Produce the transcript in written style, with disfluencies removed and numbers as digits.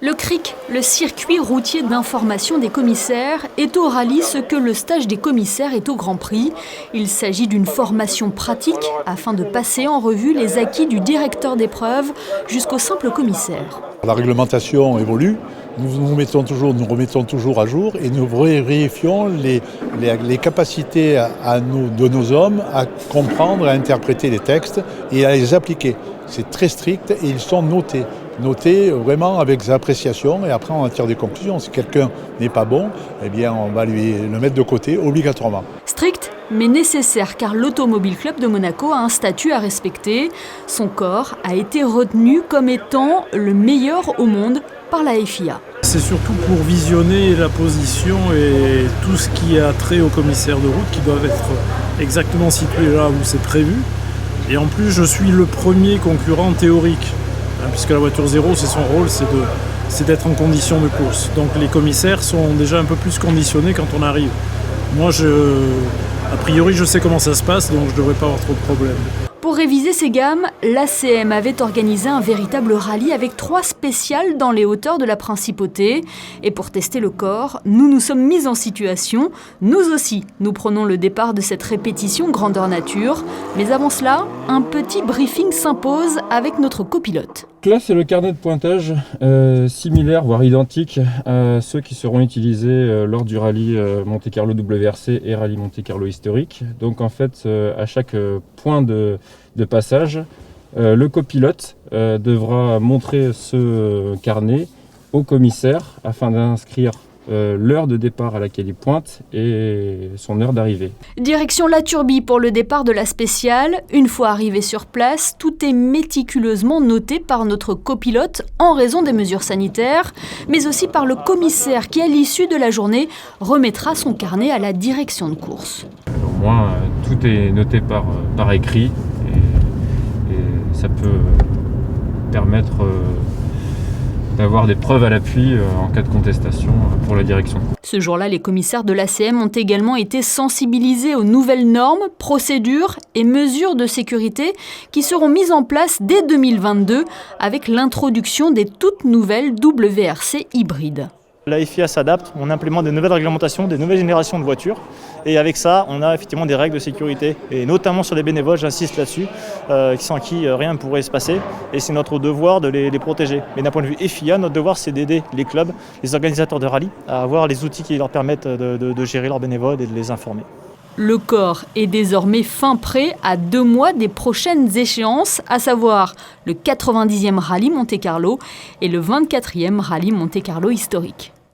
Le CRIC, le circuit routier d'information des commissaires, est au rallye ce que le stage des commissaires est au Grand Prix. Il s'agit d'une formation pratique afin de passer en revue les acquis du directeur d'épreuve jusqu'au simple commissaire. La réglementation évolue, nous remettons toujours à jour et nous vérifions les capacités de nos hommes à comprendre, à interpréter les textes et à les appliquer. C'est très strict et ils sont notés vraiment avec appréciation et après on en tire des conclusions. Si quelqu'un n'est pas bon, eh bien on va le mettre de côté obligatoirement. Strict mais nécessaire car l'Automobile Club de Monaco a un statut à respecter. Son corps a été retenu comme étant le meilleur au monde par la FIA. C'est surtout pour visionner la position et tout ce qui a trait aux commissaires de route qui doivent être exactement situés là où c'est prévu. Et en plus je suis le premier concurrent théorique. Puisque la voiture zéro, c'est son rôle, c'est d'être en condition de course. Donc les commissaires sont déjà un peu plus conditionnés quand on arrive. Moi, a priori, je sais comment ça se passe, donc je ne devrais pas avoir trop de problèmes. Pour réviser ses gammes, l'ACM avait organisé un véritable rallye avec 3 spéciales dans les hauteurs de la Principauté. Et pour tester le corps, nous nous sommes mis en situation. Nous aussi, nous prenons le départ de cette répétition grandeur nature. Mais avant cela, un petit briefing s'impose avec notre copilote. Là, c'est le carnet de pointage similaire, voire identique à ceux qui seront utilisés lors du rallye Monte-Carlo WRC et rallye Monte-Carlo historique. Donc en fait, à chaque point de passage, le copilote devra montrer ce carnet au commissaire afin d'inscrire l'heure de départ à laquelle il pointe et son heure d'arrivée. Direction La Turbie pour le départ de la spéciale. Une fois arrivé sur place, tout est méticuleusement noté par notre copilote en raison des mesures sanitaires, mais aussi par le commissaire qui, à l'issue de la journée, remettra son carnet à la direction de course. Au moins, tout est noté par écrit et ça peut permettre d'avoir des preuves à l'appui en cas de contestation pour la direction. Ce jour-là, les commissaires de l'ACM ont également été sensibilisés aux nouvelles normes, procédures et mesures de sécurité qui seront mises en place dès 2022 avec l'introduction des toutes nouvelles WRC hybrides. La FIA s'adapte, on implémente des nouvelles réglementations, des nouvelles générations de voitures. Et avec ça, on a effectivement des règles de sécurité. Et notamment sur les bénévoles, j'insiste là-dessus, sans qui rien ne pourrait se passer. Et c'est notre devoir de les protéger. Mais d'un point de vue FIA, notre devoir, c'est d'aider les clubs, les organisateurs de rallye, à avoir les outils qui leur permettent de gérer leurs bénévoles et de les informer. Le corps est désormais fin prêt à 2 mois des prochaines échéances, à savoir le 90e rallye Monte-Carlo et le 24e rallye Monte-Carlo historique.